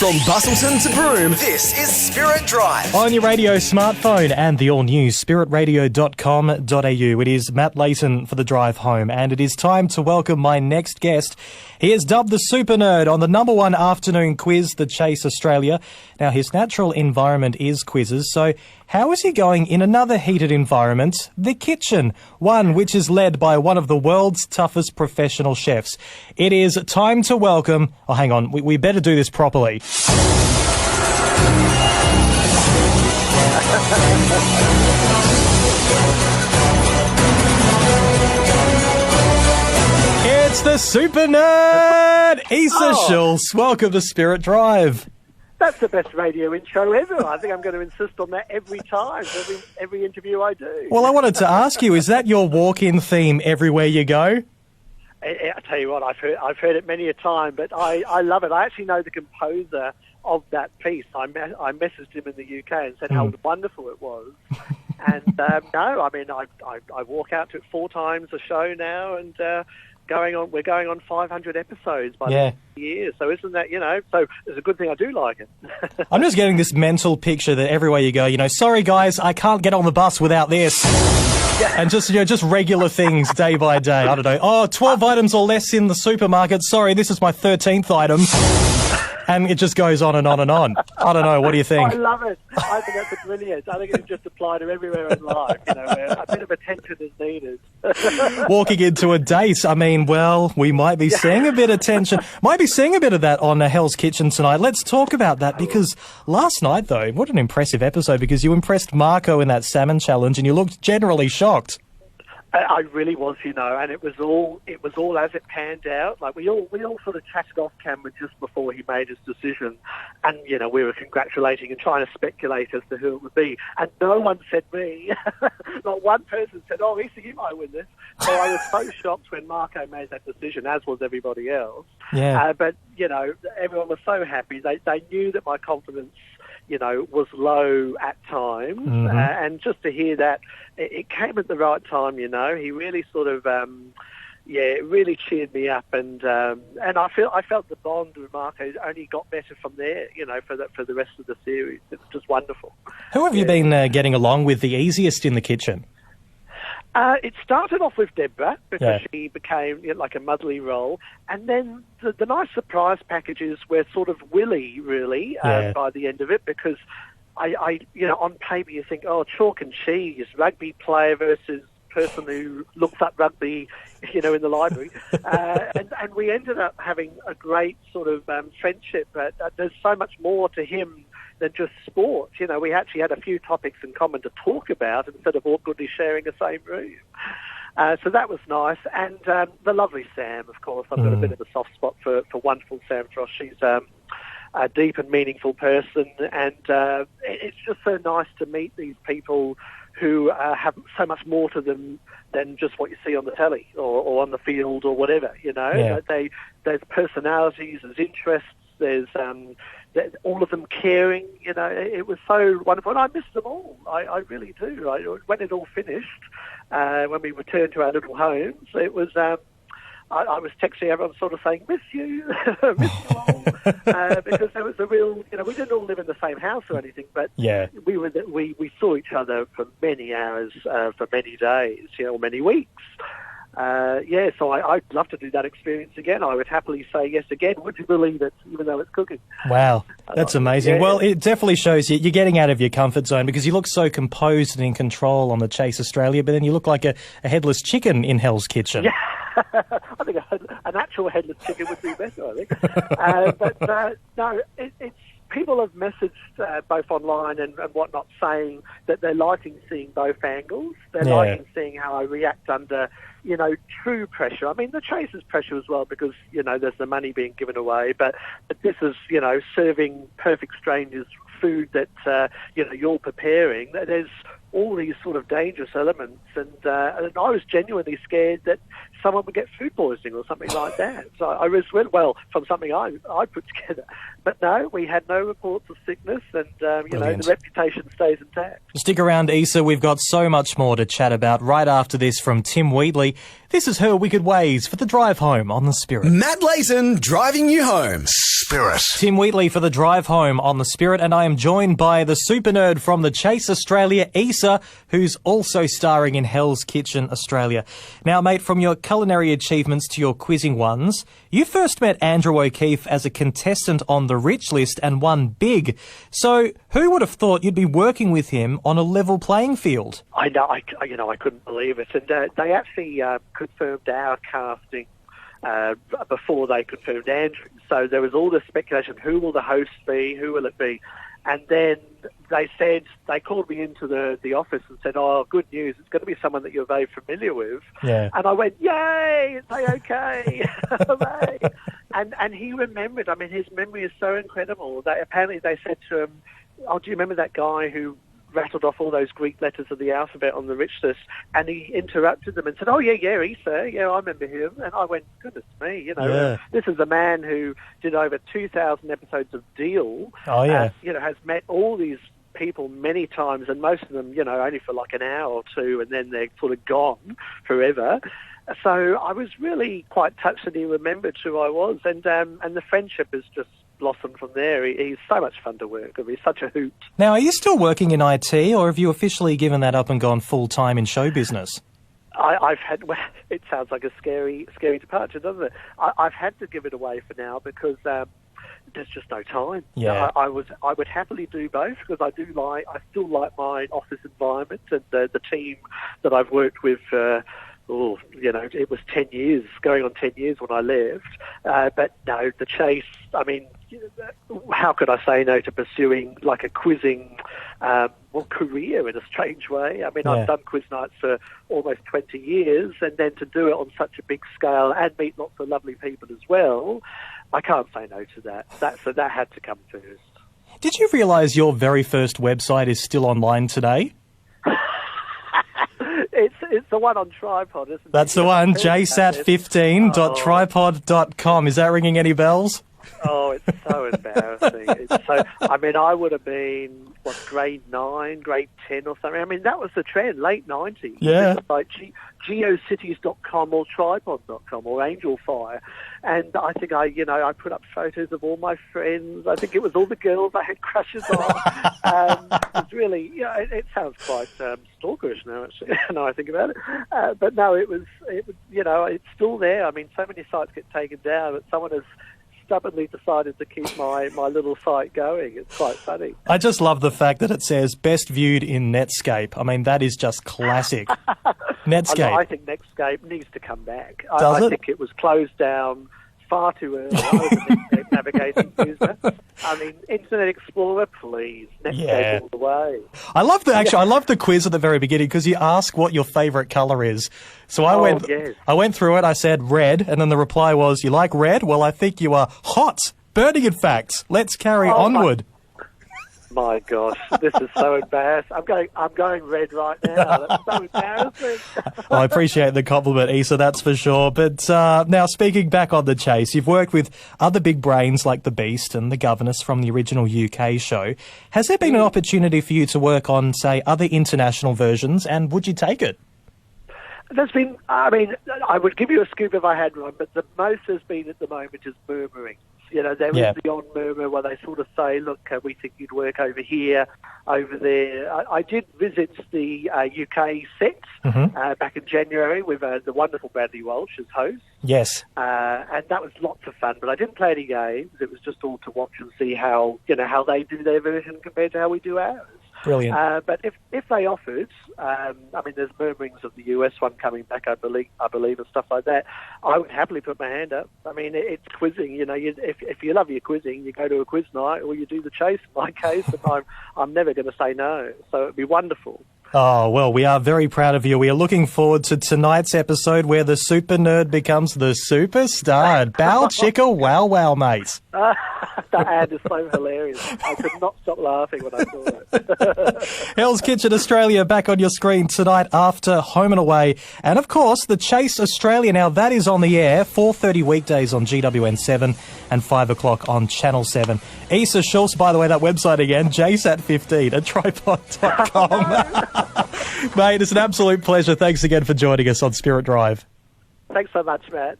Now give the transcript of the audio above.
From Bustleton to Broome, this is Spirit Drive. On your radio, smartphone and the all-new spiritradio.com.au. It is Matt Layton for the drive home, and it is time to welcome my next guest. He is dubbed the supernerd on the #1 afternoon quiz, The Chase Australia. Now, his natural environment is quizzes, so how is he going in another heated environment, the kitchen, one which is led by one of the world's toughest professional chefs? It is time to welcome... Oh, hang on, we better do this properly. It's the super nerd, Issa Schultz. Welcome to Spirit Drive. That's the best radio intro ever. I think I'm going to insist on that every time, every interview I do. Well, I wanted to ask you, is that your walk-in theme everywhere you go? I tell you what, I've heard it many a time, but I love it. I actually know the composer of that piece. I messaged him in the UK and said how wonderful it was. And no, I mean, I walk out to it 4 times a show now, and we're going on 500 episodes by the end of the year. So isn't that, so it's a good thing I do like it. I'm just getting this mental picture that everywhere you go, sorry guys, I can't get on the bus without this. And just regular things day by day. I don't know. 12 items or less in the supermarket. Sorry, this is my 13th item. And it just goes on and on and on. I don't know. What do you think? I love it. I think that's brilliant. I think it just apply to everywhere in life, where a bit of attention is needed. Walking into a date, I mean, well, we might be seeing a bit of tension. Might be seeing a bit of that on Hell's Kitchen tonight. Let's talk about that, because last night, though, what an impressive episode, because you impressed Marco in that salmon challenge and you looked generally shocked. I really was, and it was all as it panned out. Like we all sort of chatted off camera just before he made his decision, and we were congratulating and trying to speculate as to who it would be, and no one said me. Not one person said, "Oh, Issa, you might win this." So I was so shocked when Marco made that decision, as was everybody else. Yeah. But everyone was so happy. They knew that my confidence, was low at times, and just to hear that it came at the right time. He really sort of, it really cheered me up, and I felt the bond with Marco only got better from there. For the rest of the series, it was just wonderful. Who have you been getting along with the easiest in the kitchen? It started off with Deborah, because she became like a motherly role, and then the nice surprise packages were sort of Willie, really, by the end of it, because I on paper you think, chalk and cheese, rugby player versus person who looks up rugby, in the library, and we ended up having a great sort of friendship. There's so much more to him than just sport. We actually had a few topics in common to talk about instead of awkwardly sharing the same room. So that was nice. And the lovely Sam, of course. I've got a bit of a soft spot for wonderful Sam Frost. She's a deep and meaningful person, and it's just so nice to meet these people who have so much more to them than just what you see on the telly or on the field or whatever, There's personalities, there's interests, there's all of them caring. It was so wonderful, and I miss them all. I really do. When it all finished, when we returned to our little homes, it was. I was texting everyone, sort of saying, "Miss you, miss you all," because there was a real. We didn't all live in the same house or anything, but we saw each other for many hours, for many days, many weeks. So I'd love to do that experience again. I would happily say yes again. Would you believe it, even though it's cooking? Wow, that's amazing. Well, it definitely shows you're getting out of your comfort zone, because you look so composed and in control on The Chase Australia, but then you look like a headless chicken in Hell's Kitchen. Yeah. I think an actual headless chicken would be better, I think. No, it's people have messaged both online and whatnot, saying that they're liking seeing both angles. They're liking seeing how I react under, true pressure. I mean, the Chase is pressure as well, because, there's the money being given away. But this is, serving perfect strangers food that, you're preparing. There's all these sort of dangerous elements, and I was genuinely scared that someone would get food poisoning or something like that. So I was, from something I put together. But no, we had no reports of sickness, and the reputation stays intact. Stick around, Issa. We've got so much more to chat about right after this from Tim Wheatley. This is Her Wicked Ways for the drive home on The Spirit. Matt Layton driving you home. Spirit. Tim Wheatley for the drive home on the Spirit, and I am joined by the super nerd from the Chase Australia, Issa, who's also starring in Hell's Kitchen Australia. Now, mate, from your culinary achievements to your quizzing ones, you first met Andrew O'Keefe as a contestant on the Rich List and won big. So, who would have thought you'd be working with him on a level playing field? I know, I couldn't believe it, and they actually confirmed our casting before they confirmed Andrew. So there was all this speculation, who will the host be, who will it be? And then they called me into the office and said, oh, good news, it's going to be someone that you're very familiar with. Yeah. And I went, yay, it's okay. Hooray. And he remembered. I mean, his memory is so incredible. Apparently they said to him, oh, do you remember that guy who rattled off all those Greek letters of the alphabet on the Rich List? And he interrupted them and said, oh, yeah, Issa, yeah, I remember him. And I went, goodness me, This is a man who did over 2,000 episodes of Deal. Oh, yeah. Has met all these people many times, and most of them, only for like an hour or two, and then they're sort of gone forever. So I was really quite touched that he remembered who I was, and the friendship has just blossomed from there. He's so much fun to work with. He's such a hoot. Now, are you still working in IT, or have you officially given that up and gone full-time in show business? I've had. Well, it sounds like a scary departure, doesn't it? I've had to give it away for now because there's just no time. Yeah. I would happily do both because I still like my office environment and the team that I've worked with. It was 10 years, going on 10 years when I left. But no, the Chase, I mean, how could I say no to pursuing like a quizzing career in a strange way? I mean, Yeah. I've done quiz nights for almost 20 years, and then to do it on such a big scale and meet lots of lovely people as well, I can't say no to that. That had to come first. Did you realise your very first website is still online today? It's the one on Tripod, isn't it? That's the one, jsat15.tripod.com. Is that ringing any bells? Oh, it's so embarrassing. I would have been, grade 9, grade 10 or something. I mean, that was the trend, late 90s. Yeah. Like geocities.com or tripod.com or Angelfire. And I think I put up photos of all my friends. I think it was all the girls I had crushes on. It's really, it sounds quite stalkerish now, actually, now I think about it. But no, it was, it's still there. I mean, so many sites get taken down, but someone has stubbornly decided to keep my little site going. It's quite funny. I just love the fact that it says best viewed in Netscape. I mean, that is just classic. Netscape. I think Netscape needs to come back. Does I it? think it was closed down far too early. I was a Netscape navigating user. I mean, Internet Explorer, please. Netscape all the way. I love the quiz at the very beginning because you ask what your favourite colour is. So I went through it, I said red, and then the reply was, you like red? Well, I think you are hot. Burning in fact. Let's carry onward. My gosh, this is so embarrassing. I'm going red right now. That's so embarrassing. Well, I appreciate the compliment, Issa, that's for sure. But now, speaking back on the Chase, you've worked with other big brains like The Beast and The Governess from the original UK show. Has there been an opportunity for you to work on, say, other international versions, and would you take it? There's been, I mean, I would give you a scoop if I had one, but the most there's been at the moment is murmuring. There is the odd murmur where they sort of say, look, we think you'd work over here, over there. I did visit the UK set back in January with the wonderful Bradley Walsh as host. Yes. And that was lots of fun, but I didn't play any games. It was just all to watch and see how they do their version compared to how we do ours. Brilliant. But if they offered, I mean, there's murmurings of the US one coming back, I believe, and stuff like that. I would happily put my hand up. I mean, it's quizzing. If you love your quizzing, you go to a quiz night or you do the Chase. In my case, and I'm never going to say no. So it'd be wonderful. Oh, well, we are very proud of you. We are looking forward to tonight's episode where the super nerd becomes the superstar. Bow chicka wow wow, mate. That ad is so hilarious. I could not stop laughing when I saw it. Hell's Kitchen Australia back on your screen tonight after Home and Away. And, of course, the Chase Australia. Now, that is on the air, 4:30 weekdays on GWN7 and 5 o'clock on Channel 7. Issa Schultz, by the way, that website again, jsat15 at tripod.com. Mate, it's an absolute pleasure. Thanks again for joining us on Spirit Drive. Thanks so much, Matt.